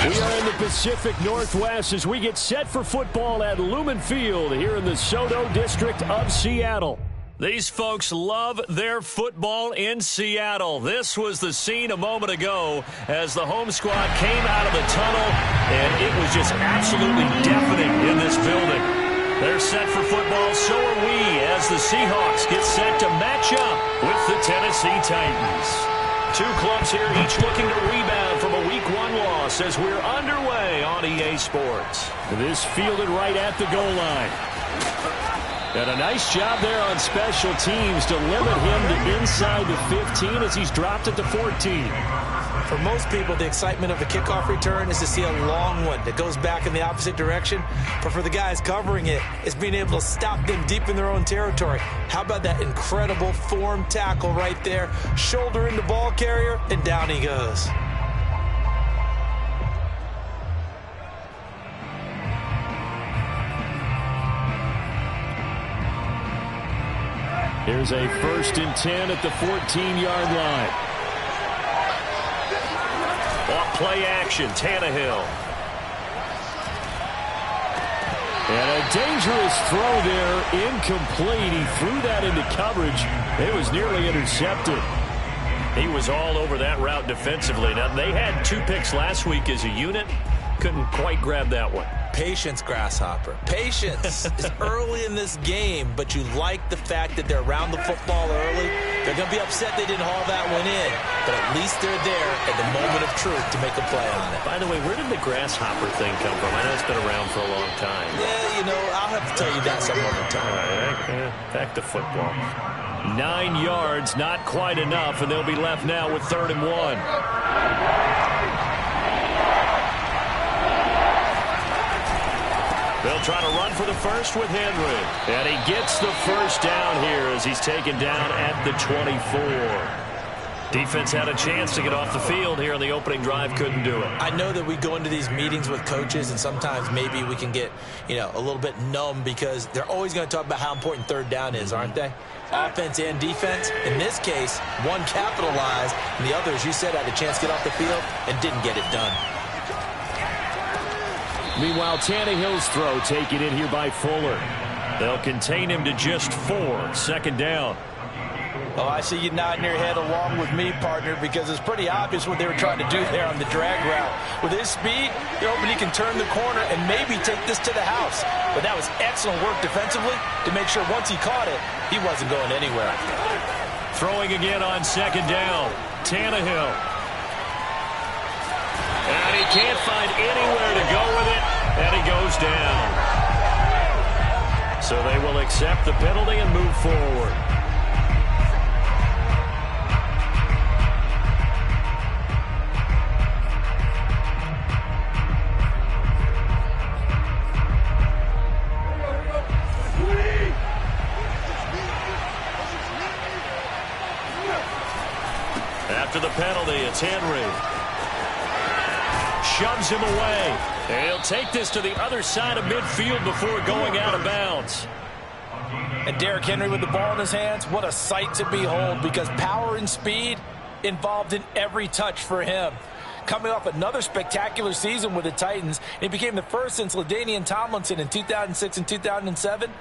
We are in the Pacific Northwest as we get set for football at Lumen Field here in the SoDo district of Seattle. These folks love their football in Seattle. This was the scene a moment ago as the home squad came out of the tunnel, and it was just absolutely deafening in this building. They're set for football, so are we, as the Seahawks get set to match up with the Tennessee Titans. Two clubs here, each looking to rebound from a Week 1 loss as we're underway on EA Sports. This fielded right at the goal line. And a nice job there on special teams to limit him to inside the 15 as he's dropped it to 14. For most people, the excitement of a kickoff return is to see a long one that goes back in the opposite direction. But for the guys covering it, it's being able to stop them deep in their own territory. How about that incredible form tackle right there? Shoulder in the ball carrier, and down he goes. Here's a 1st and 10 at the 14-yard line. Off play action, Tannehill. And a dangerous throw there, incomplete. He threw that into coverage. It was nearly intercepted. He was all over that route defensively. Now, they had 2 picks last week as a unit. Couldn't quite grab that one. Patience, Grasshopper. Patience is early in this game, but you like the fact that they're around the football early. They're going to be upset they didn't haul that one in, but at least they're there at the moment of truth to make a play on it. By the way, where did the Grasshopper thing come from? I know it's been around for a long time. Yeah, you know, I'll have to tell you that some other time. All right, back to football. 9 yards, not quite enough, and they'll be left now with 3rd and 1. They'll try to run for the first with Henry. And he gets the first down here as he's taken down at the 24. Defense had a chance to get off the field here in the opening drive, couldn't do it. I know that we go into these meetings with coaches, and sometimes maybe we can get, a little bit numb because they're always going to talk about how important 3rd down is, aren't they? Offense and defense. In this case, one capitalized, and the other, as you said, had a chance to get off the field and didn't get it done. Meanwhile, Tannehill's throw taken in here by Fuller. They'll contain him to just 4. 2nd down. Oh, I see you nodding your head along with me, partner, because it's pretty obvious what they were trying to do there on the drag route. With his speed, you're hoping he can turn the corner and maybe take this to the house. But that was excellent work defensively to make sure once he caught it, he wasn't going anywhere. Throwing again on 2nd down. Tannehill. And he can't find anywhere to go with it, and he goes down. So they will accept the penalty and move forward. After the penalty, it's Henry. Shoves him away. And he'll take this to the other side of midfield before going out of bounds. And Derrick Henry with the ball in his hands, what a sight to behold, because power and speed involved in every touch for him. Coming off another spectacular season with the Titans, he became the first since LaDainian Tomlinson in 2006 and 2007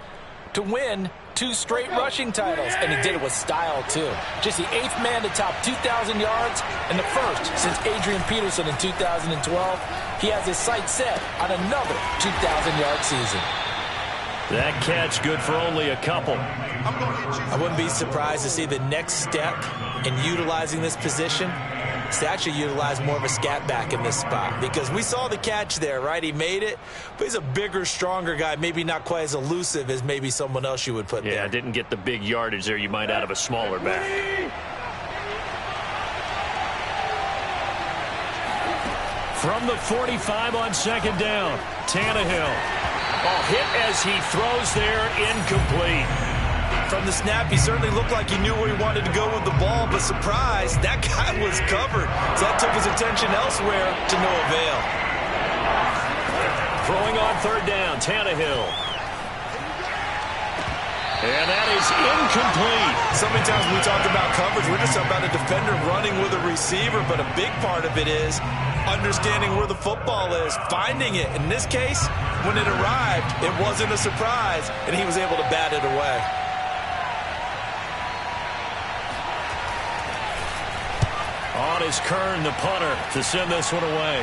to win 2 straight rushing titles, and he did it with style too. Just the 8th man to top 2,000 yards and the first since Adrian Peterson in 2012. He has his sights set on another 2,000-yard season. That catch good for only a couple. I wouldn't be surprised to see the next step in utilizing this position is to actually utilize more of a scat back in this spot, because we saw the catch there, right? He made it, but he's a bigger, stronger guy, maybe not quite as elusive as maybe someone else you would put there. Yeah, didn't get the big yardage there you might out of a smaller back. From the 45 on 2nd down, Tannehill. Hit as he throws there, incomplete. From the snap, he certainly looked like he knew where he wanted to go with the ball, but surprise, that guy was covered. So that took his attention elsewhere to no avail. Throwing on 3rd down, Tannehill. And that is incomplete. So many times when we talk about coverage, we're just talking about a defender running with a receiver, but a big part of it is understanding where the football is, finding it. In this case, when it arrived, it wasn't a surprise, and he was able to bat it away. On is Kern, the punter, to send this one away.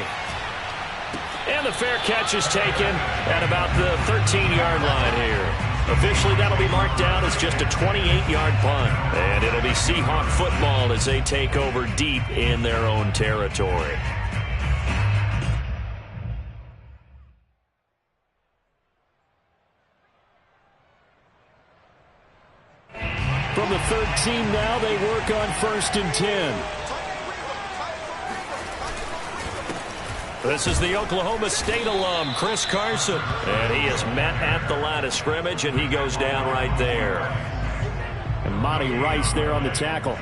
And the fair catch is taken at about the 13-yard line here. Officially, that'll be marked down as just a 28-yard punt. And it'll be Seahawk football as they take over deep in their own territory. From the 13 now, they work on 1st and 10. This is the Oklahoma State alum, Chris Carson. And he is met at the line of scrimmage, and he goes down right there. And Monty Rice there on the tackle.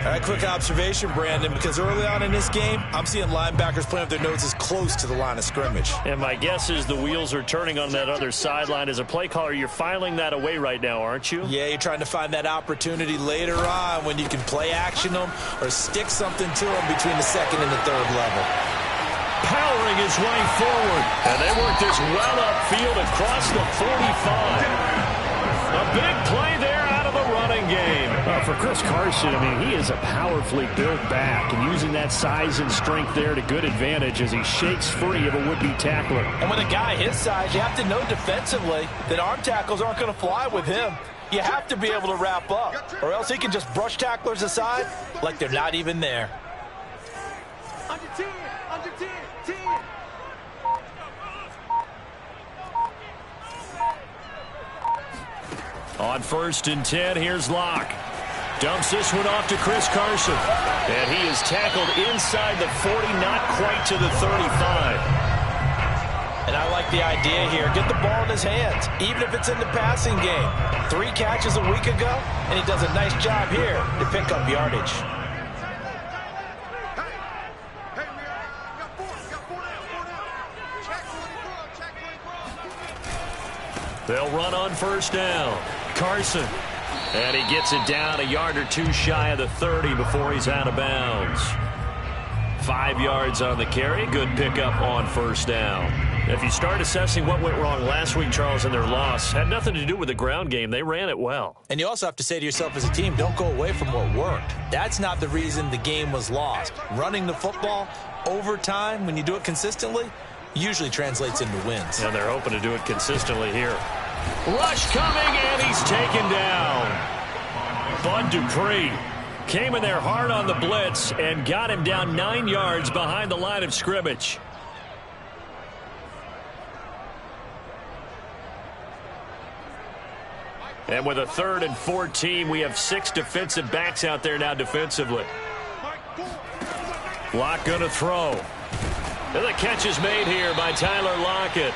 A quick observation, Brandon, because early on in this game, I'm seeing linebackers playing with their noses close to the line of scrimmage. And my guess is the wheels are turning on that other sideline. As a play caller, you're filing that away right now, aren't you? Yeah, you're trying to find that opportunity later on when you can play action them or stick something to them between the 2nd and the 3rd level. Powering his way forward. And they work this well upfield across the 45. A big play there out of the running game. For Chris Carson, I mean, he is a powerfully built back, and using that size and strength there to good advantage as he shakes free of a would-be tackler. And with a guy his size, you have to know defensively that arm tackles aren't going to fly with him. You have to be able to wrap up, or else he can just brush tacklers aside like they're not even there. Under 10, under 10, 10. On 1st and 10, here's Locke. Dumps this one off to Chris Carson. And he is tackled inside the 40, not quite to the 35. And I like the idea here. Get the ball in his hands, even if it's in the passing game. 3 catches a week ago, and he does a nice job here to pick up yardage. They'll run on 1st down. Carson. And he gets it down a yard or 2 shy of the 30 before he's out of bounds. 5 yards on the carry. Good pickup on 1st down. If you start assessing what went wrong last week, Charles, in their loss, had nothing to do with the ground game. They ran it well. And you also have to say to yourself as a team, don't go away from what worked. That's not the reason the game was lost. Running the football over time, when you do it consistently, usually translates into wins. And they're hoping to do it consistently here. Rush coming, and he's taken down. Bud Dupree came in there hard on the blitz and got him down 9 yards behind the line of scrimmage. And with a 3rd and 14, we have 6 defensive backs out there now defensively. Locke going to throw. And the catch is made here by Tyler Lockett.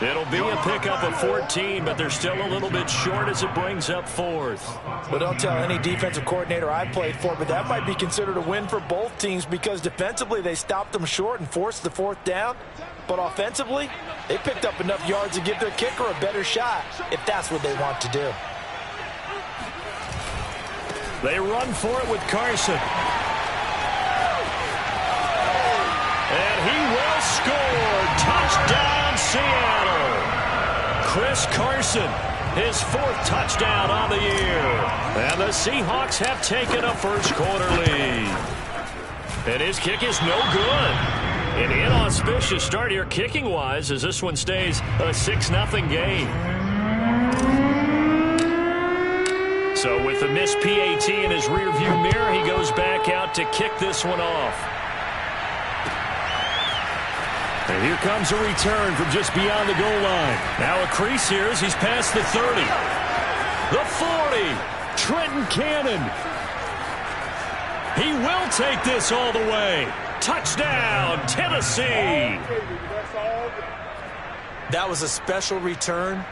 It'll be a pickup of 14, but they're still a little bit short as it brings up 4th. Well, don't tell any defensive coordinator I played for, but that might be considered a win for both teams because defensively they stopped them short and forced the 4th down. But offensively, they picked up enough yards to give their kicker a better shot if that's what they want to do. They run for it with Carson. And he will score. Touchdown, Seattle. Chris Carson, his 4th touchdown on the year. And the Seahawks have taken a 1st quarter lead. And his kick is no good. An inauspicious start here kicking-wise as this one stays a 6-0 game. So with the missed PAT in his rearview mirror, he goes back out to kick this one off. And here comes a return from just beyond the goal line. Now a crease here as he's past the 30. The 40. Trenton Cannon. He will take this all the way. Touchdown, Tennessee. That was a special return,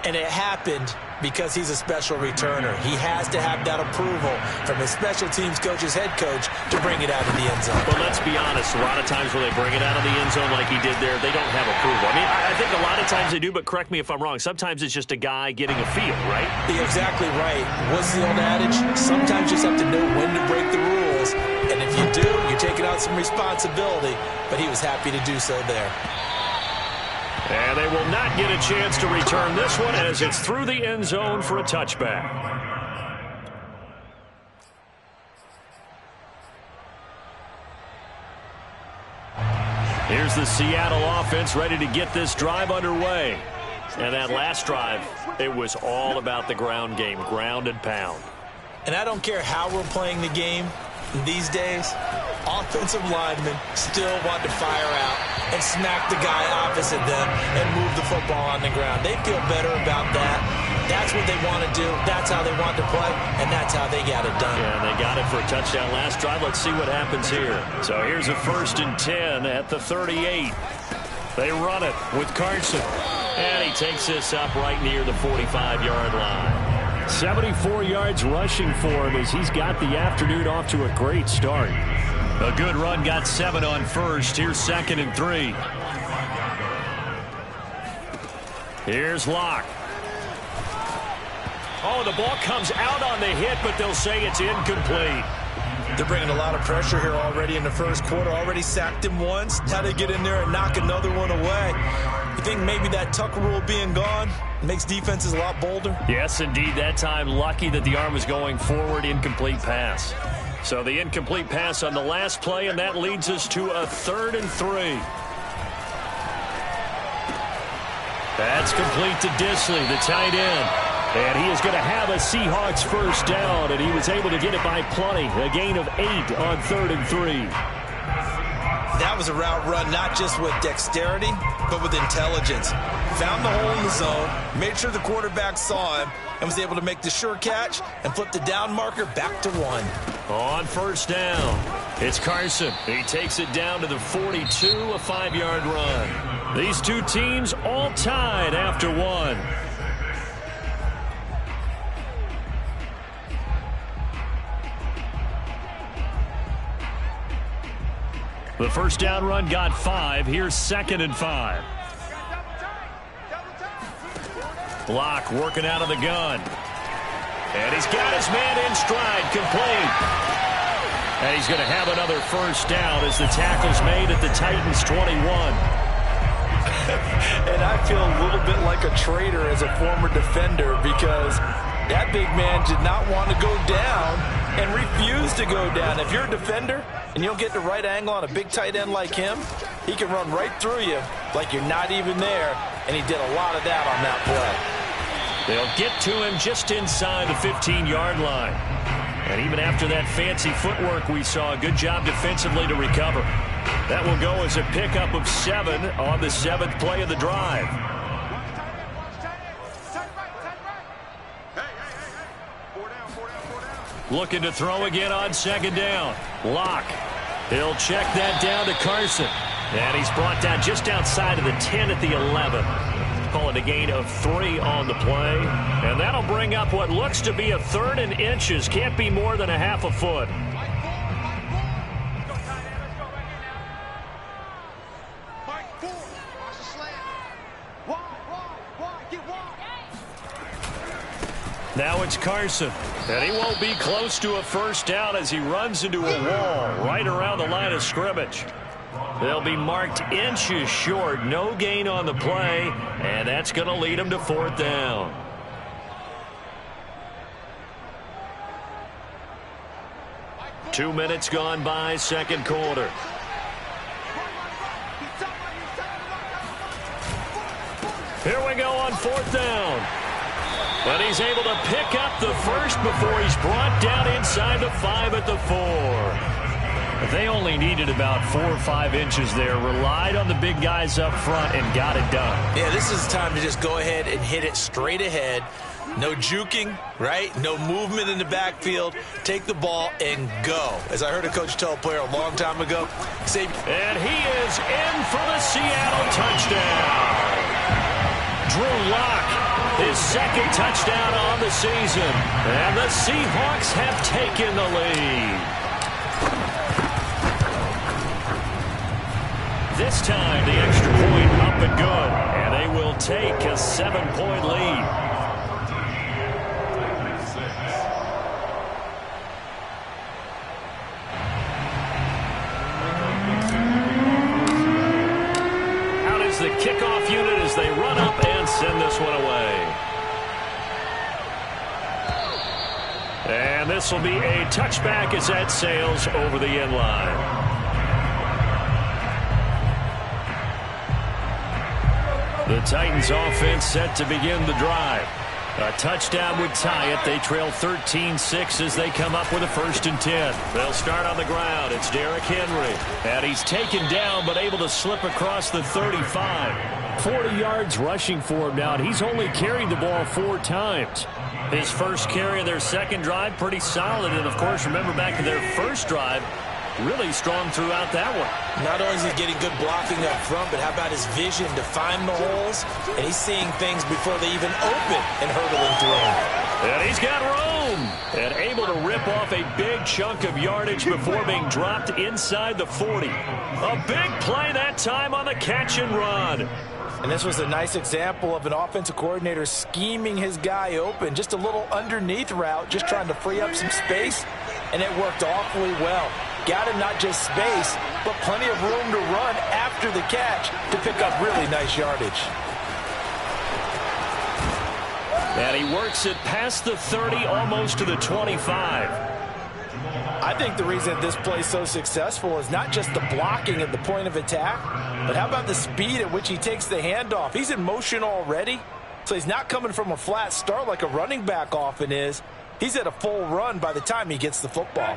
and it happened because he's a special returner. He has to have that approval from his special teams coach's head coach to bring it out of the end zone. But let's be honest. Yes, a lot of times when they bring it out of the end zone like he did there, they don't have approval. I mean, I think a lot of times they do, but correct me if I'm wrong. Sometimes it's just a guy getting a feel, right? You're exactly right. What's the old adage? Sometimes you just have to know when to break the rules. And if you do, you're taking on some responsibility. But he was happy to do so there. And they will not get a chance to return this one as it's through the end zone for a touchback. Here's the Seattle offense ready to get this drive underway. And that last drive, it was all about the ground game, ground and pound. And I don't care how we're playing the game these days, offensive linemen still want to fire out and smack the guy opposite them and move the football on the ground. They feel better about that. That's what they want to do. That's how they want to play, and that's how they got it done. Yeah, they got it for a touchdown last drive. Let's see what happens here. So here's a 1st and 10 at the 38. They run it with Carson, and he takes this up right near the 45-yard line. 74 yards rushing for him as he's got the afternoon off to a great start. A good run, got 7 on first. Here's 2nd and 3. Here's Locke. Oh, the ball comes out on the hit, but they'll say it's incomplete. They're bringing a lot of pressure here already in the first quarter. Already sacked him once. Now they get in there and knock another one away. You think maybe that Tucker rule being gone makes defenses a lot bolder? Yes, indeed. That time, lucky that the arm was going forward. Incomplete pass. So the incomplete pass on the last play, and that leads us to a 3rd and 3. That's complete to Disley, the tight end. And he is going to have a Seahawks first down, and he was able to get it by plenty. A gain of 8 on 3rd and 3. That was a route run not just with dexterity, but with intelligence. Found the hole in the zone, made sure the quarterback saw him, and was able to make the sure catch and flip the down marker back to 1. On first down, it's Carson. He takes it down to the 42, a 5-yard run. These two teams all tied after 1. The first down run got 5. Here's 2nd and 5. Locke working out of the gun. And he's got his man in stride, complete. And he's going to have another first down as the tackle's made at the Titans' 21. And I feel a little bit like a traitor as a former defender because that big man did not want to go down and refused to go down. If you're a defender and you don't get the right angle on a big tight end like him, he can run right through you like you're not even there, and he did a lot of that on that play. They'll get to him just inside the 15-yard line. And even after that fancy footwork we saw, a good job defensively to recover. That will go as a pickup of 7 on the 7th play of the drive. Looking to throw again on 2nd down. Locke. He'll check that down to Carson. And he's brought down just outside of the 10 at the 11. Call it a gain of 3 on the play. And that'll bring up what looks to be a 3rd and inches. Can't be more than a half a foot. Now it's Carson, and he won't be close to a first down as he runs into a wall right around the line of scrimmage. They'll be marked inches short, no gain on the play, and that's going to lead him to 4th down. Two minutes gone by, second quarter. Here we go on 4th down. But he's able to pick up the first before he's brought down inside the 5 at the 4. They only needed about 4 or 5 inches there. Relied on the big guys up front and got it done. Yeah, this is time to just go ahead and hit it straight ahead. No juking, right? No movement in the backfield. Take the ball and go. As I heard a coach tell a player a long time ago, say, and he is in for the Seattle touchdown. Drew Locke. His 2nd touchdown on the season. And the Seahawks have taken the lead. This time, the extra point up and good. And they will take a 7-point lead. Out is the kickoff unit as they run up and send this one away. And this will be a touchback as that sails over the end line. The Titans offense set to begin the drive. A touchdown would tie it. They trail 13-6 as they come up with a 1st and 10. They'll start on the ground. It's Derrick Henry. And he's taken down but able to slip across the 35. 40 yards rushing for him now, and he's only carried the ball 4 times. His first carry of their second drive, pretty solid. And, of course, remember back to their first drive, really strong throughout that one. Not only is he getting good blocking up front, but how about his vision to find the holes? And he's seeing things before they even open and hurdling through them. And he's got room. And able to rip off a big chunk of yardage before being dropped inside the 40. A big play that time on the catch and run. And this was a nice example of an offensive coordinator scheming his guy open. Just a little underneath route, just trying to free up some space. And it worked awfully well. Got him not just space, but plenty of room to run after the catch to pick up really nice yardage. And he works it past the 30, almost to the 25. I think the reason this play is so successful is not just the blocking at the point of attack, but how about the speed at which he takes the handoff? He's in motion already, so he's not coming from a flat start like a running back often is. He's at a full run by the time he gets the football.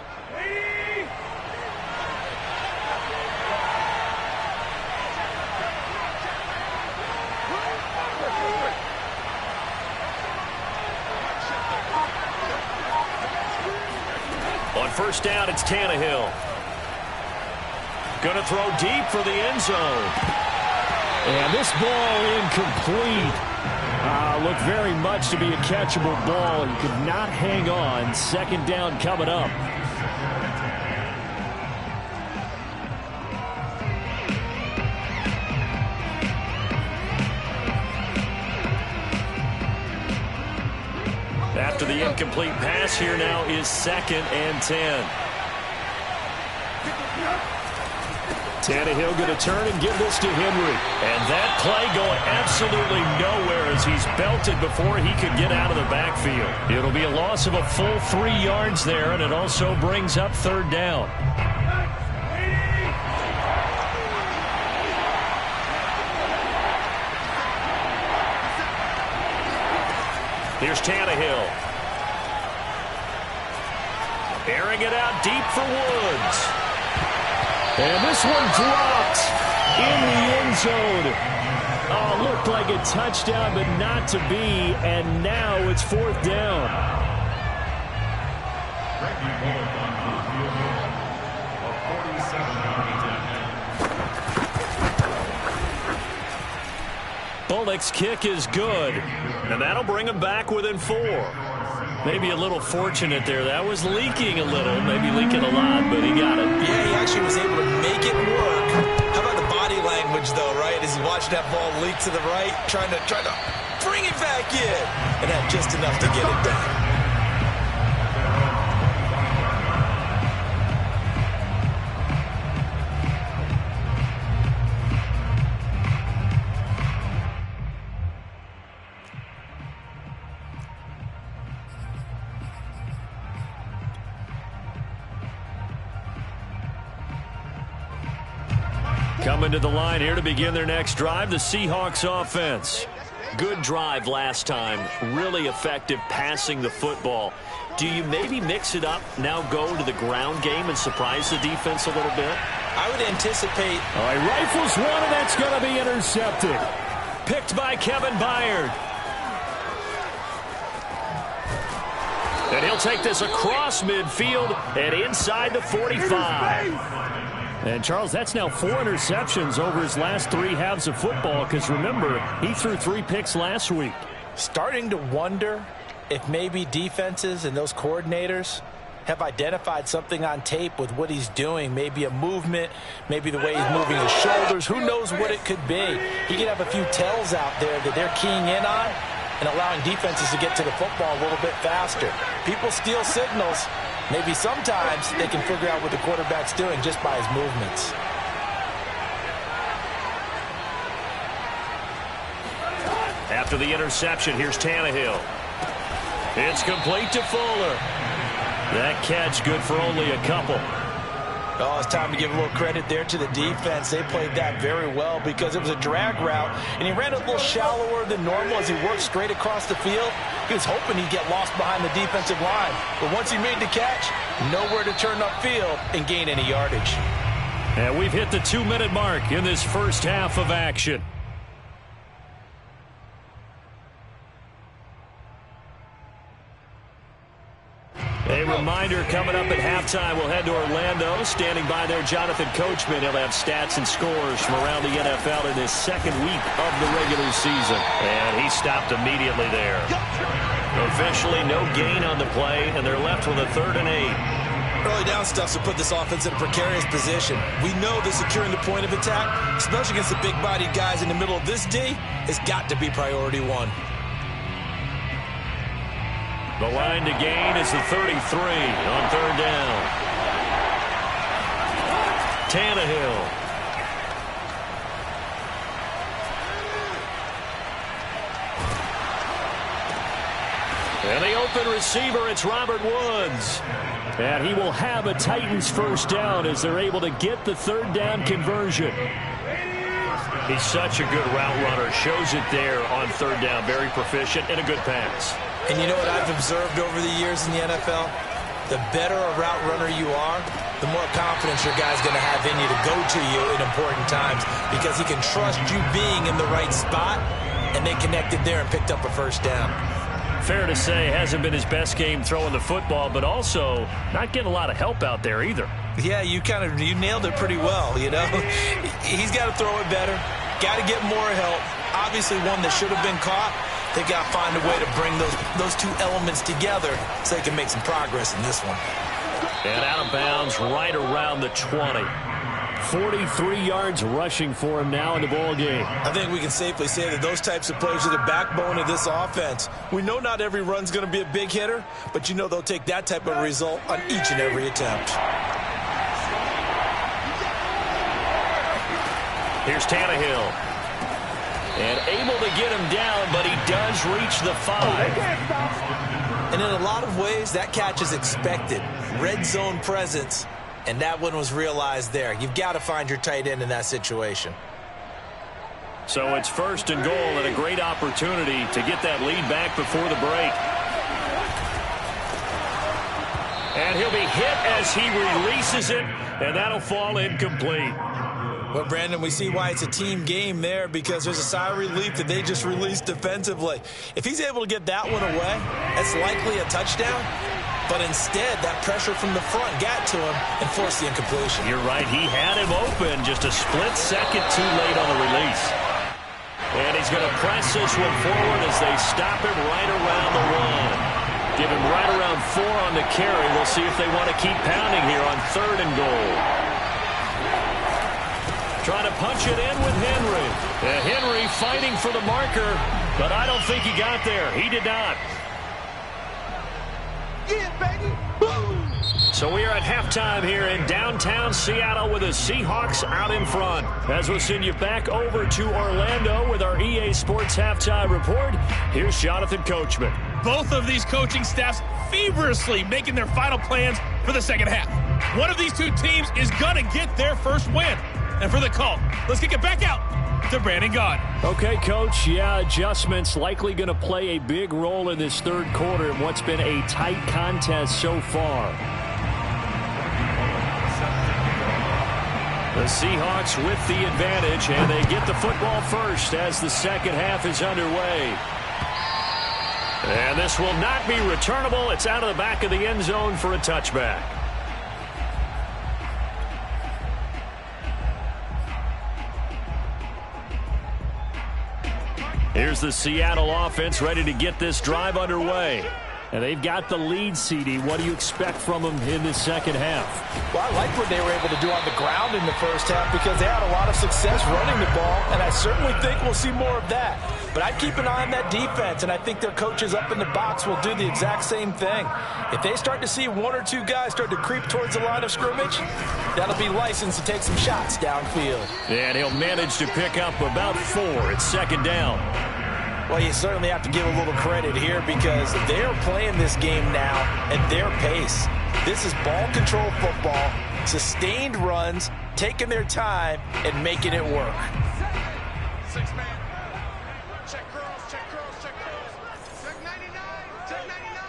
On first down, it's Tannehill. Going to throw deep for the end zone. And this ball incomplete. Looked very much to be a catchable ball. He could not hang on. 2nd down coming up. After the incomplete pass, here now is 2nd and 10. Tannehill going to turn and give this to Henry. And that play going absolutely nowhere as he's belted before he could get out of the backfield. It'll be a loss of a full 3 yards there, and it also brings up 3rd down. Here's Tannehill. Airing it out deep for Woods. And this one dropped in the end zone. Oh, looked like a touchdown, but not to be. And now it's 4th down. Bullock's kick is good, and that'll bring him back within 4. Maybe a little fortunate there. That was leaking a little, maybe leaking a lot, but he got it. Yeah, he actually was able to make it work. How about the body language, though, right? As he watched that ball leak to the right, trying to bring it back in, and had just enough to get it done. Coming to the line here to begin their next drive, the Seahawks offense. Good drive last time. Really effective passing the football. Do you maybe mix it up, now go to the ground game and surprise the defense a little bit? I would anticipate. All right, rifles one, and that's going to be intercepted. Picked by Kevin Byard. And he'll take this across midfield and inside the 45. And, Charles, that's now 4 interceptions over his last 3 halves of football because, remember, he threw 3 picks last week. Starting to wonder if maybe defenses and those coordinators have identified something on tape with what he's doing. Maybe a movement, maybe the way he's moving his shoulders. Who knows what it could be? He could have a few tells out there that they're keying in on and allowing defenses to get to the football a little bit faster. People steal signals. Maybe sometimes they can figure out what the quarterback's doing just by his movements. After the interception, here's Tannehill. It's complete to Fuller. That catch good for only a couple. Oh, it's time to give a little credit there to the defense. They played that very well because it was a drag route, and he ran a little shallower than normal as he worked straight across the field. He was hoping he'd get lost behind the defensive line, but once he made the catch, nowhere to turn upfield and gain any yardage. And we've hit the 2-minute mark in this first half of action. A reminder, coming up at halftime, we'll head to Orlando. Standing by there, Jonathan Coachman. He'll have stats and scores from around the NFL in this second week of the regular season. And he stopped immediately there. Officially, no gain on the play, and they're left with a 3rd and 8. Early down stuff to put this offense in a precarious position. We know that securing the point of attack, especially against the big-bodied guys in the middle of this D, has got to be priority one. The line to gain is the 33 on 3rd down. Tannehill. And the open receiver, it's Robert Woods. And he will have a Titans first down as they're able to get the 3rd down conversion. He's such a good route runner. Shows it there on 3rd down. Very proficient and a good pass. And you know what I've observed over the years in the NFL? The better a route runner you are, the more confidence your guy's going to have in you to go to you in important times because he can trust you being in the right spot, and they connected there and picked up a first down. Fair to say, hasn't been his best game throwing the football, but also not getting a lot of help out there either. Yeah, you nailed it pretty well, you know. He's got to throw it better, got to get more help. Obviously one that should have been caught. They got to find a way to bring those two elements together so they can make some progress in this one. And out of bounds right around the 20. 43 yards rushing for him now in the ball game. I think we can safely say that those types of plays are the backbone of this offense. We know not every run's going to be a big hitter, but you know they'll take that type of result on each and every attempt. Here's Tannehill. And able to get him down, but he does reach the 5. And in a lot of ways, that catch is expected. Red zone presence, and that one was realized there. You've got to find your tight end in that situation. So it's 1st and goal and a great opportunity to get that lead back before the break. And he'll be hit as he releases it, and that'll fall incomplete. Well, Brandon, we see why it's a team game there because there's a sigh of relief that they just released defensively. If he's able to get that one away, that's likely a touchdown. But instead, that pressure from the front got to him and forced the incompletion. You're right. He had him open just a split second too late on the release. And he's going to press this one forward as they stop him right around the 1. Give him right around 4 on the carry. We'll see if they want to keep pounding here on 3rd and goal. Trying to punch it in with Henry. Henry fighting for the marker, but I don't think he got there. He did not. Yeah, baby. Boom. So we are at halftime here in downtown Seattle with the Seahawks out in front. As we'll send you back over to Orlando with our EA Sports Halftime Report, here's Jonathan Coachman. Both of these coaching staffs feverishly making their final plans for the second half. One of these two teams is going to get their first win. And for the call, let's kick it back out to Brandon Gaudin. Okay, Coach. Yeah, adjustments likely going to play a big role in this 3rd quarter in what's been a tight contest so far. The Seahawks with the advantage, and they get the football first as the second half is underway. And this will not be returnable. It's out of the back of the end zone for a touchback. Here's the Seattle offense ready to get this drive underway. And they've got the lead, CD. What do you expect from them in the second half? Well, I like what they were able to do on the ground in the first half because they had a lot of success running the ball, and I certainly think we'll see more of that. But I'd keep an eye on that defense, and I think their coaches up in the box will do the exact same thing. If they start to see one or two guys start to creep towards the line of scrimmage, that'll be licensed to take some shots downfield. And he'll manage to pick up about 4 at second down. Well, you certainly have to give a little credit here because they're playing this game now at their pace. This is ball control football, sustained runs, taking their time, and making it work. 6-man. Check curls, check curls, check curls. Check 99, check 99.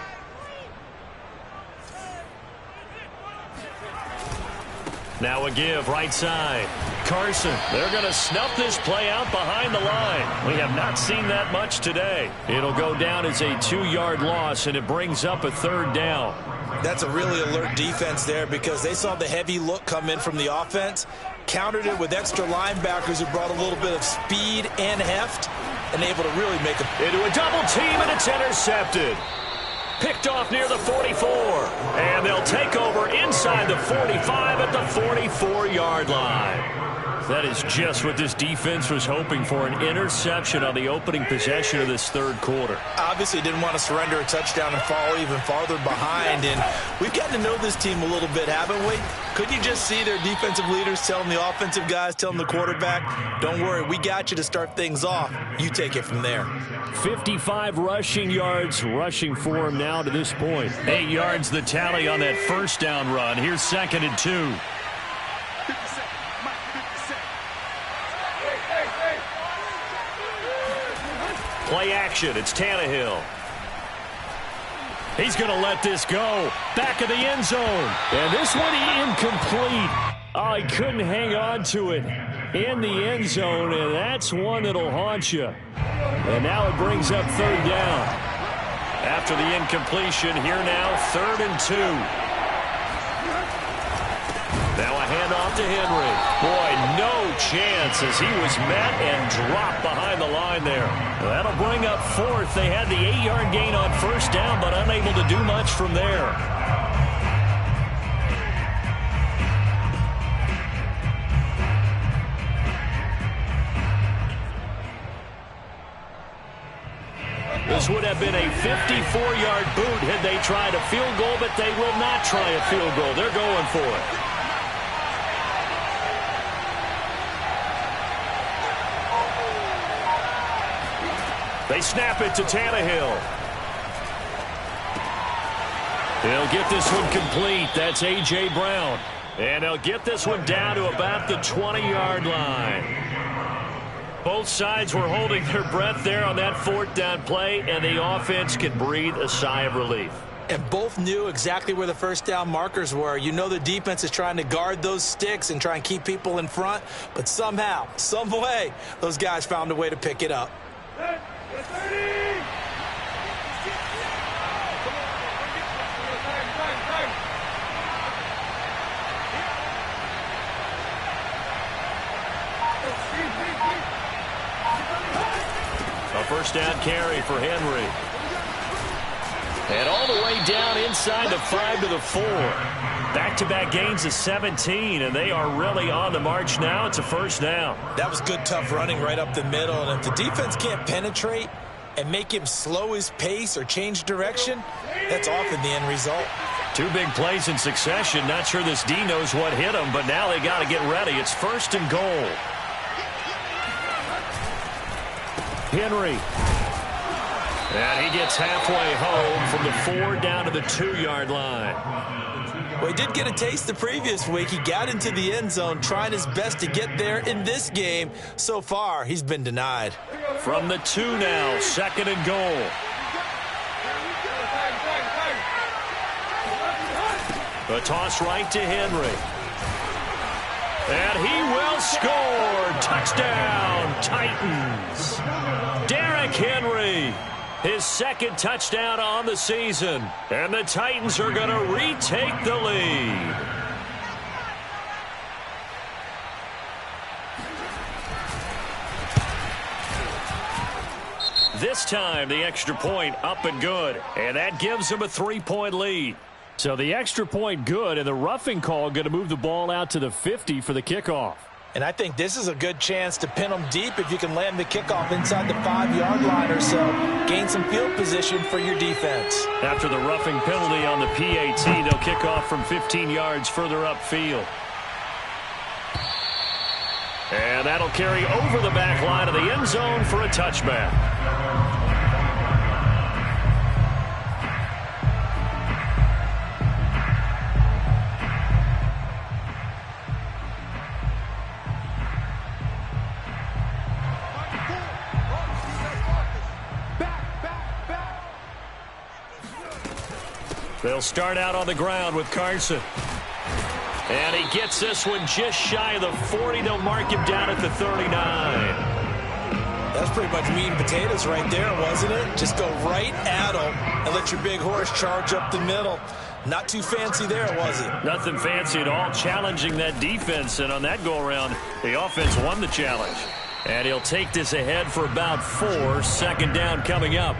Now a give right side. Carson, they're going to snuff this play out behind the line. We have not seen that much today. It'll go down as a 2-yard loss, and it brings up a 3rd down. That's a really alert defense there because they saw the heavy look come in from the offense, countered it with extra linebackers who brought a little bit of speed and heft, and able to really make it. Into a double team, and it's intercepted. Picked off near the 44. And they'll take over inside the 45 at the 44-yard line. That is just what this defense was hoping for, an interception on the opening possession of this 3rd quarter. Obviously didn't want to surrender a touchdown and fall even farther behind. And we've gotten to know this team a little bit, haven't we? Couldn't you just see their defensive leaders telling the offensive guys, telling the quarterback, don't worry, we got you to start things off. You take it from there. 55 rushing yards rushing for him now to this point. 8 yards the tally on that 1st down run. Here's 2nd and 2. Play action. It's Tannehill. He's going to let this go. Back of the end zone. And this one incomplete. Oh, he couldn't hang on to it in the end zone, and that's one that'll haunt you. And now it brings up 3rd down. After the incompletion, here now, 3rd and 2. Now a handoff to Henry. Boy, no chance as he was met and dropped behind the line there. That'll bring up 4th. They had the 8-yard gain on 1st down, but unable to do much from there. This would have been a 54-yard boot had they tried a field goal, but they will not try a field goal. They're going for it. They snap it to Tannehill. They'll get this one complete. That's A.J. Brown. And they'll get this one down to about the 20-yard line. Both sides were holding their breath there on that 4th down play, and the offense can breathe a sigh of relief. And both knew exactly where the 1st down markers were. You know the defense is trying to guard those sticks and try and keep people in front, but somehow, some way, those guys found a way to pick it up. A 1st down carry for Henry. And all the way down inside the 5 to the 4. Back-to-back gains of 17, and they are really on the march now. It's a 1st down. That was good, tough running right up the middle. And if the defense can't penetrate and make him slow his pace or change direction, that's often the end result. 2 big plays in succession. Not sure this D knows what hit him, but now they got to get ready. It's 1st and goal. Henry. And he gets halfway home from the 4 down to the 2-yard line. Well, he did get a taste the previous week. He got into the end zone trying his best to get there in this game. So far, he's been denied. From the 2 now, 2nd and goal. A toss right to Henry. And he will score. Touchdown, Titans. Derrick Henry. His 2nd touchdown on the season. And the Titans are going to retake the lead. This time, the extra point up and good. And that gives them a 3-point lead. So the extra point good, and the roughing call going to move the ball out to the 50 for the kickoff. And I think this is a good chance to pin them deep if you can land the kickoff inside the 5-yard line or so. Gain some field position for your defense. After the roughing penalty on the PAT, they'll kick off from 15 yards further upfield. And that'll carry over the back line of the end zone for a touchback. They'll start out on the ground with Carson. And he gets this one just shy of the 40. They'll mark him down at the 39. That's pretty much meat and potatoes right there, wasn't it? Just go right at him and let your big horse charge up the middle. Not too fancy there, was it? Nothing fancy at all, challenging that defense. And on that go-around, the offense won the challenge. And he'll take this ahead for about 4. Second down coming up.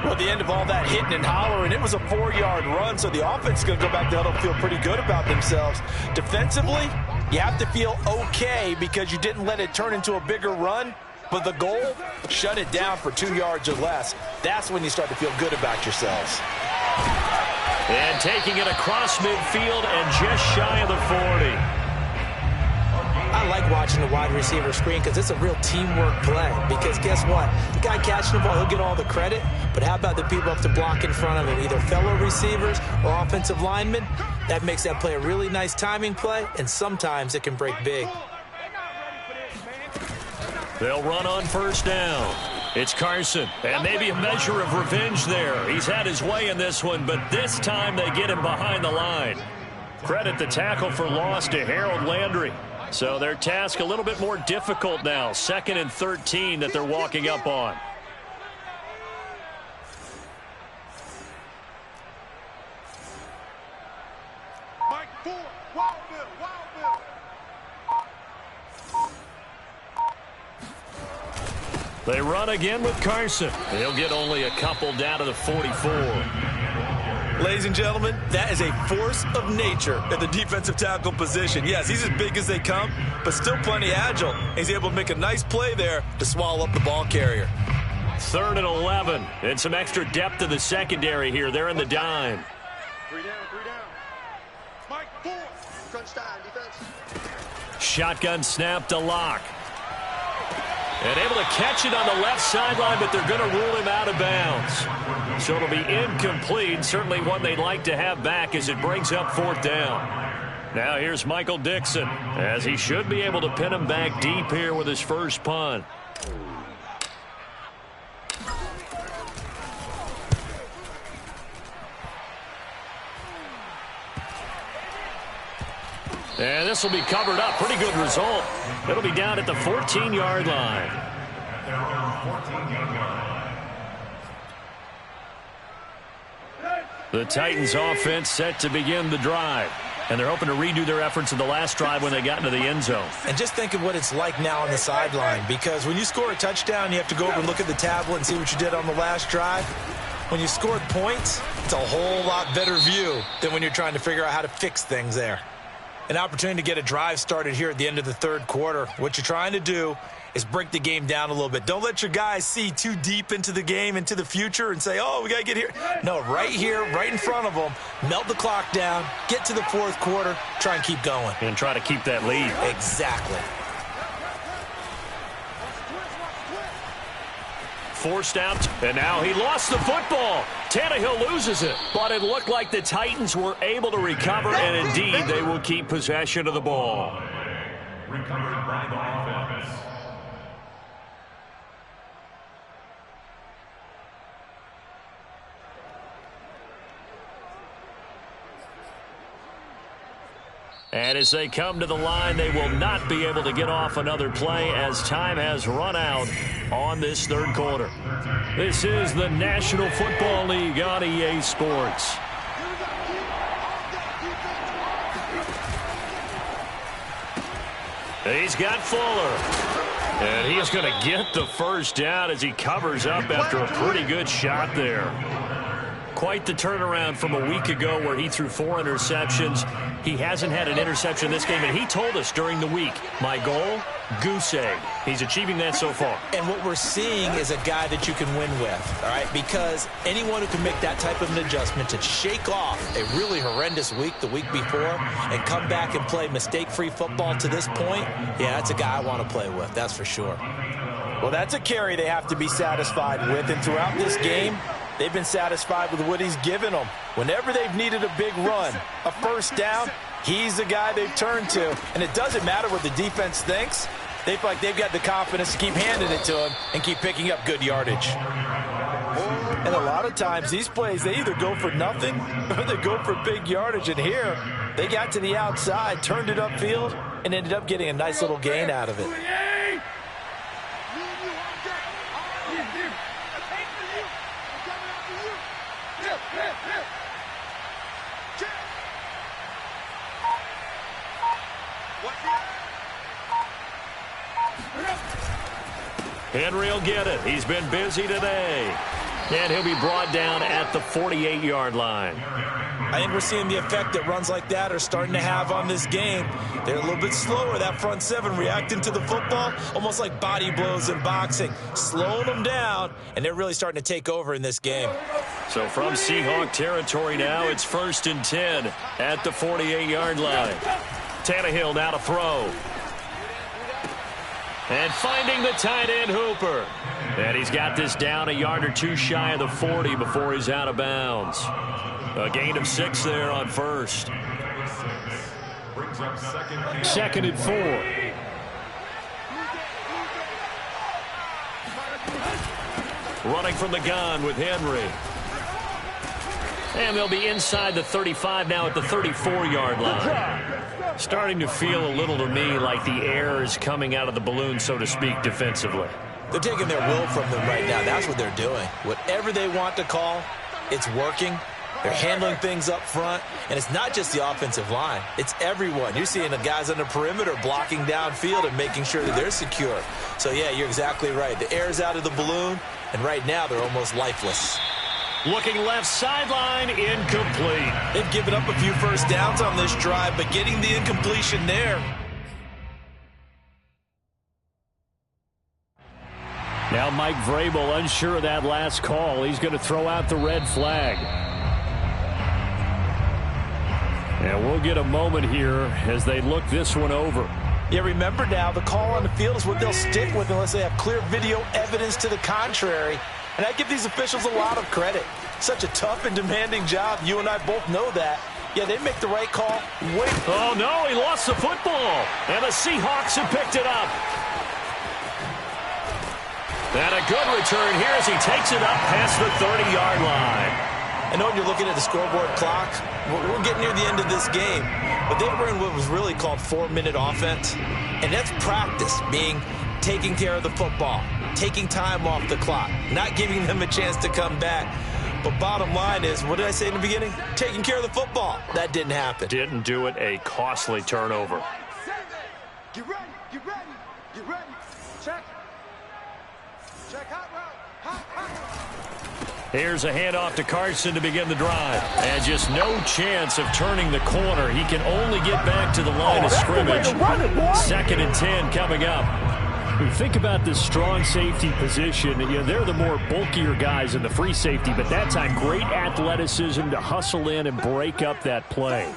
Well, at the end of all that hitting and hollering, it was a 4-yard run, so the offense is going to go back to huddle and feel pretty good about themselves. Defensively, you have to feel okay because you didn't let it turn into a bigger run, but the goal, shut it down for 2 yards or less. That's when you start to feel good about yourselves. And taking it across midfield and just shy of the 40. I like watching the wide receiver screen because it's a real teamwork play. Because guess what? The guy catching the ball, he'll get all the credit. But how about the people up to block in front of him, either fellow receivers or offensive linemen? That makes that play a really nice timing play, and sometimes it can break big. They'll run on first down. It's Carson, and maybe a measure of revenge there. He's had his way in this one, but this time they get him behind the line. Credit the tackle for loss to Harold Landry. So their task a little bit more difficult now. 2nd and 13 that they're walking up on. Mike Ford, Wild Bill, Wild Bill. They run again with Carson. He'll get only a couple down to the 44. Ladies and gentlemen, that is a force of nature at the defensive tackle position. Yes, he's as big as they come, but still plenty agile. He's able to make a nice play there to swallow up the ball carrier. 3rd and 11. And some extra depth to the secondary here. They're in the dime. 3 down, 3 down. Mike Ford, crunch time, defense. Shotgun snap to Locke. And able to catch it on the left sideline, but they're going to rule him out of bounds. So it'll be incomplete. Certainly one they'd like to have back as it brings up 4th down. Now here's Michael Dixon, as he should be able to pin him back deep here with his first punt. And this will be covered up. Pretty good result. It'll be down at the 14-yard line. The Titans offense set to begin the drive. And they're hoping to redo their efforts in the last drive when they got into the end zone. And just think of what it's like now on the sideline. Because when you score a touchdown, you have to go over and look at the tablet and see what you did on the last drive. When you scored points, it's a whole lot better view than when you're trying to figure out how to fix things there. An opportunity to get a drive started here at the end of the 3rd quarter. What you're trying to do is break the game down a little bit. Don't let your guys see too deep into the game, into the future, and say, oh, we got to get here. No, right here, right in front of them, melt the clock down, get to the 4th quarter, try and keep going. And try to keep that lead. Exactly. Forced out, and now he lost the football. Tannehill loses it, but it looked like the Titans were able to recover, and indeed they will keep possession of the ball. Recovered by the offense. And as they come to the line, they will not be able to get off another play as time has run out on this 3rd quarter. This is the National Football League on EA Sports. He's got Fuller. And he's going to get the first down as he covers up after a pretty good shot there. Quite the turnaround from a week ago where he threw 4 interceptions. He hasn't had an interception this game, and he told us during the week, my goal, goose egg. He's achieving that so far. And what we're seeing is a guy that you can win with, all right? Because anyone who can make that type of an adjustment to shake off a really horrendous week the week before and come back and play mistake-free football to this point, yeah, that's a guy I want to play with, that's for sure. Well, that's a carry they have to be satisfied with, and throughout this game, they've been satisfied with what he's given them. Whenever they've needed a big run, a first down, he's the guy they've turned to. And it doesn't matter what the defense thinks. They feel like they've got the confidence to keep handing it to him and keep picking up good yardage. And a lot of times, these plays, they either go for nothing or they go for big yardage. And here, they got to the outside, turned it upfield, and ended up getting a nice little gain out of it. Henry will get it. He's been busy today. And he'll be brought down at the 48-yard line. I think we're seeing the effect that runs like that are starting to have on this game. They're a little bit slower, that front seven, reacting to the football, almost like body blows in boxing, slowing them down, and they're really starting to take over in this game. So from Seahawk territory now, it's 1st and 10 at the 48-yard line. Tannehill now to throw. And finding the tight end, Hooper. And he's got this down a yard or two shy of the 40 before he's out of bounds. A gain of 6 there on first. 2nd and 4. Running from the gun with Henry. And they'll be inside the 35 now at the 34-yard line. Starting to feel a little to me like the air is coming out of the balloon, so to speak, defensively. They're taking their will from them right now. That's what they're doing. Whatever they want to call, it's working. They're handling things up front, and it's not just the offensive line. It's everyone. You're seeing the guys on the perimeter blocking downfield and making sure that they're secure. So, yeah, you're exactly right. The air's out of the balloon, and right now they're almost lifeless. Looking left sideline, incomplete. They've given up a few first downs on this drive, but getting the incompletion there. Now Mike Vrabel unsure of that last call. He's going to throw out the red flag. And we'll get a moment here as they look this one over. Yeah, remember now, the call on the field is what they'll stick with unless they have clear video evidence to the contrary. And I give these officials a lot of credit. Such a tough and demanding job. You and I both know that. Yeah, they make the right call. Wait. Oh, no, he lost the football. And the Seahawks have picked it up. And a good return here as he takes it up past the 30-yard line. I know when you're looking at the scoreboard clock, we're getting near the end of this game, but they were in what was really called 4-minute offense, and that's practice, being taking care of the football, taking time off the clock, not giving them a chance to come back. But bottom line is, what did I say in the beginning? Taking care of the football. That didn't happen. Didn't do it, a costly turnover. Get ready, get ready, get ready. Check. Check hot route. Hot. Here's a handoff to Carson to begin the drive. And just no chance of turning the corner. He can only get back to the line of scrimmage. 2nd and 10 coming up. When you think about this strong safety position, you know, they're the more bulkier guys in the free safety, but that's a great athleticism to hustle in and break up that play.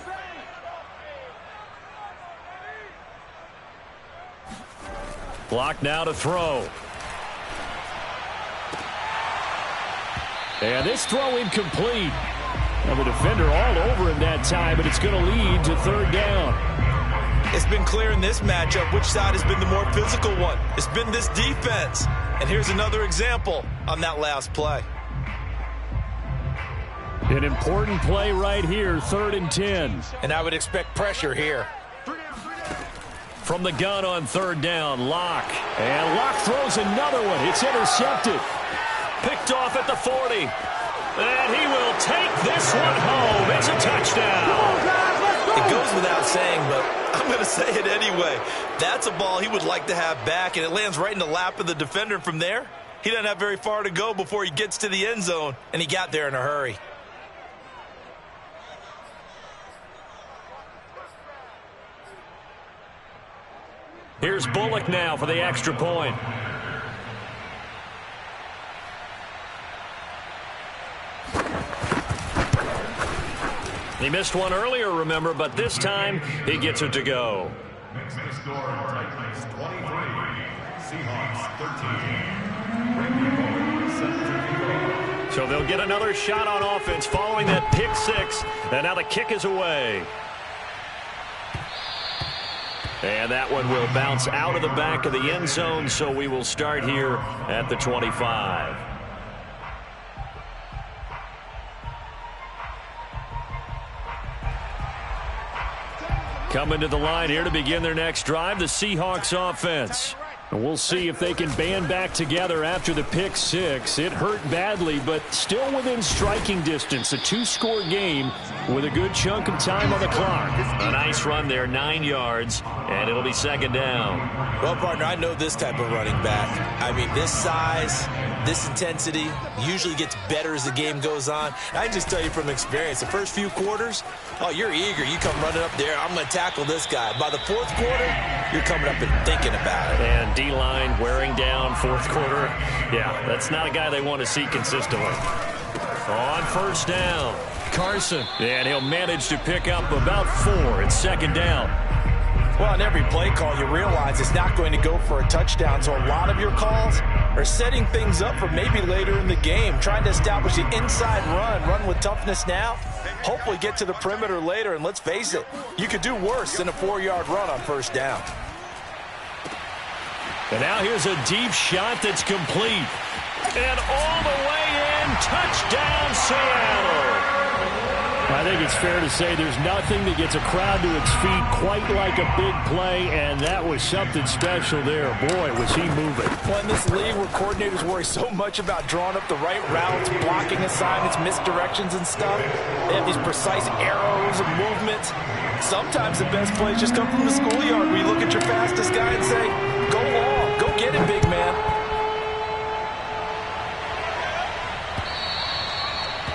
Block now to throw. And this throw incomplete. Now the defender all over him that time, but it's going to lead to 3rd down. It's been clear in this matchup which side has been the more physical one. It's been this defense. And here's another example on that last play. An important play right here, 3rd and 10. And I would expect pressure here. From the gun on 3rd down, Locke. And Locke throws another one. It's intercepted. Picked off at the 40. And he will take this one home. It's a touchdown. It goes without saying, but I'm going to say it anyway. That's a ball he would like to have back, and it lands right in the lap of the defender. From there, he doesn't have very far to go before he gets to the end zone, and he got there in a hurry. Here's Bullock now for the extra point. He missed one earlier, remember, but this time he gets it to go. Next to score, Titans 23, Seahawks 13. So they'll get another shot on offense following that pick six, and now the kick is away. And that one will bounce out of the back of the end zone, so we will start here at the 25. Coming to the line here to begin their next drive, the Seahawks offense. And we'll see if they can band back together after the pick six. It hurt badly, but still within striking distance. A two-score game with a good chunk of time on the clock. A nice run there, 9 yards, and it'll be second down. Well, partner, I know this type of running back. I mean, this size, this intensity usually gets better as the game goes on. I can just tell you from experience, the first few quarters, oh, you're eager. You come running up there, I'm going to tackle this guy. By the fourth quarter, you're coming up and thinking about it. And D-line wearing down fourth quarter. Yeah, that's not a guy they want to see consistently. On first down, Carson. And he'll manage to pick up about 4 at second down. Well, on every play call, you realize it's not going to go for a touchdown, so a lot of your calls are setting things up for maybe later in the game, trying to establish the inside run with toughness now, hopefully get to the perimeter later, and let's face it, you could do worse than a 4-yard run on first down. And now here's a deep shot that's complete. And all the way in, touchdown Seattle. I think it's fair to say there's nothing that gets a crowd to its feet quite like a big play, and that was something special there. Boy, was he moving. Well, in this league where coordinators worry so much about drawing up the right routes, blocking assignments, misdirections and stuff, they have these precise arrows and movements. Sometimes the best plays just come from the schoolyard where you look at your fastest guy and say, go long, go get it, big man.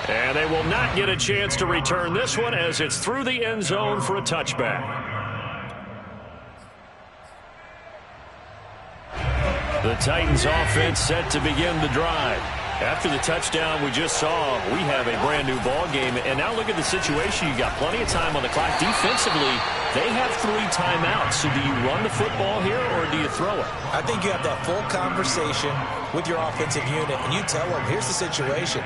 And they will not get a chance to return this one as it's through the end zone for a touchback. The Titans offense set to begin the drive. After the touchdown we just saw, we have a brand new ball game. And now look at the situation. You got plenty of time on the clock. Defensively, they have 3 timeouts. So do you run the football here or do you throw it? I think you have that full conversation with your offensive unit, and you tell them, here's the situation.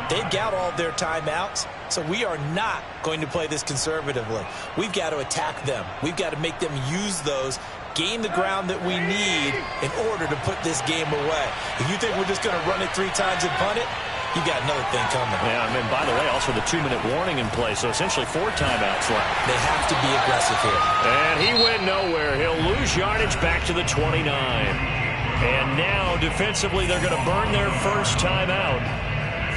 They've got all their timeouts, so we are not going to play this conservatively. We've got to attack them. We've got to make them use those, gain the ground that we need in order to put this game away. If you think we're just going to run it 3 times and punt it, you got another thing coming. Yeah, I mean, by the way, also the 2-minute warning in play, so essentially 4 timeouts left. They have to be aggressive here. And he went nowhere. He'll lose yardage back to the 29. And now, defensively, they're going to burn their first timeout.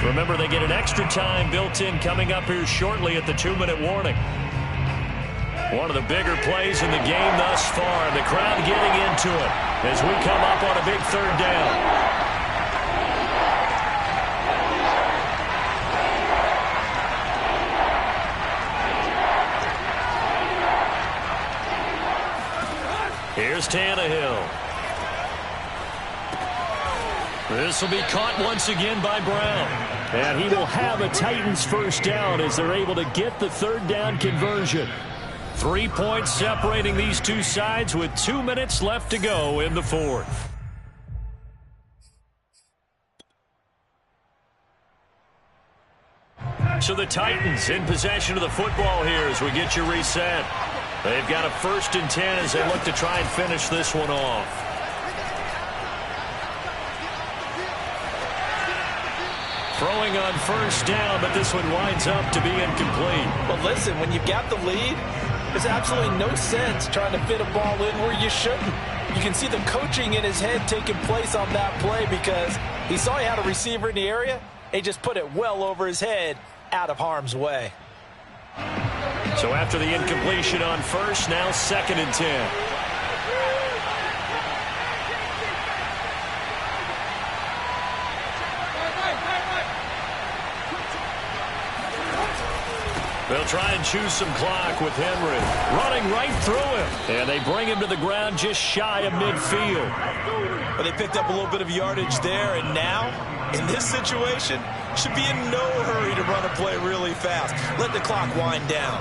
Remember, they get an extra time built in coming up here shortly at the 2-minute warning. One of the bigger plays in the game thus far. The crowd getting into it as we come up on a big third down. Here's Tannehill. This will be caught once again by Brown. And he will have a Titans first down as they're able to get the third down conversion. 3 points separating these two sides with 2 minutes left to go in the fourth. So the Titans in possession of the football here as we get you reset. They've got a 1st and 10 as they look to try and finish this one off. Throwing on first down, but this one winds up to be incomplete. But listen, when you've got the lead, there's absolutely no sense trying to fit a ball in where you shouldn't. You can see the coaching in his head taking place on that play because he saw he had a receiver in the area. He just put it well over his head out of harm's way. So after the incompletion on first, now 2nd and 10. They'll try and choose some clock with Henry. Running right through him. And they bring him to the ground just shy of midfield. Well, they picked up a little bit of yardage there, and now, in this situation, should be in no hurry to run a play really fast. Let the clock wind down.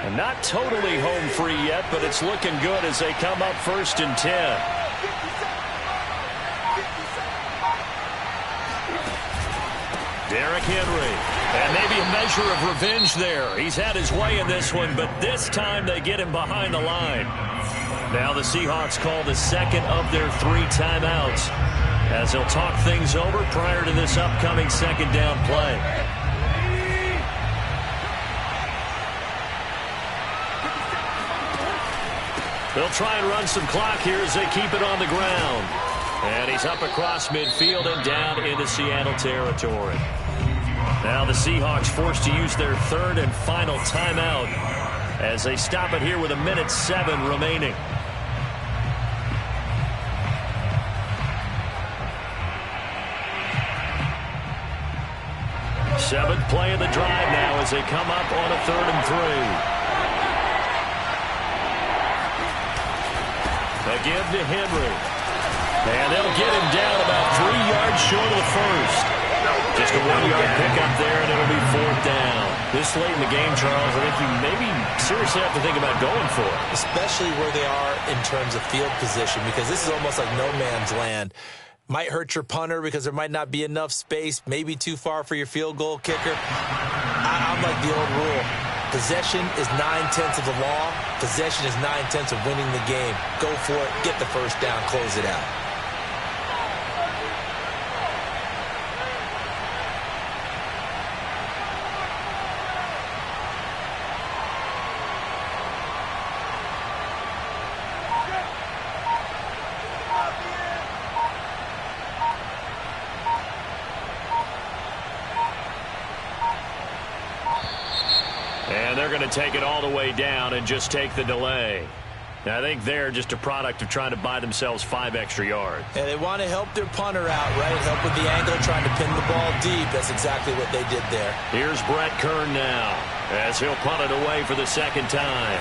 And not totally home free yet, but it's looking good as they come up 1st and 10. Derrick Henry. And maybe a measure of revenge there. He's had his way in this one, but this time they get him behind the line. Now the Seahawks call the 2nd of their 3 timeouts as they'll talk things over prior to this upcoming 2nd down play. They'll try and run some clock here as they keep it on the ground. And he's up across midfield and down into Seattle territory. Now the Seahawks forced to use their 3rd and final timeout as they stop it here with 1:07 remaining. Seventh play of the drive now as they come up on a 3rd and 3. Again to Henry. And they'll get him down about 3 yards short of the first. Just a 1-yard pickup there, and it'll be 4th down. This late in the game, Charles, I think you maybe seriously have to think about going for it. Especially where they are in terms of field position, because this is almost like no man's land. Might hurt your punter because there might not be enough space, maybe too far for your field goal kicker. I'm like the old rule. Possession is 9/10 of the law. Possession is 9/10 of winning the game. Go for it. Get the first down. Close it out. They're going to take it all the way down and just take the delay. Now, I think they're just a product of trying to buy themselves 5 extra yards. And they want to help their punter out, right? Help with the angle, trying to pin the ball deep. That's exactly what they did there. Here's Brett Kern now as he'll punt it away for the 2nd time.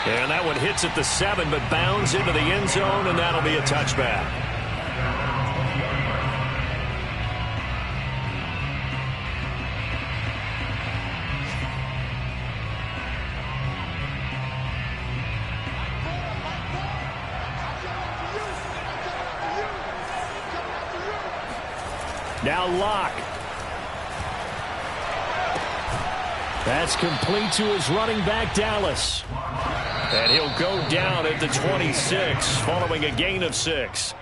And that one hits at the 7, but bounds into the end zone, and that'll be a touchback. Now Locke. That's complete to his running back, Dallas. And he'll go down at the 26 following a gain of 6.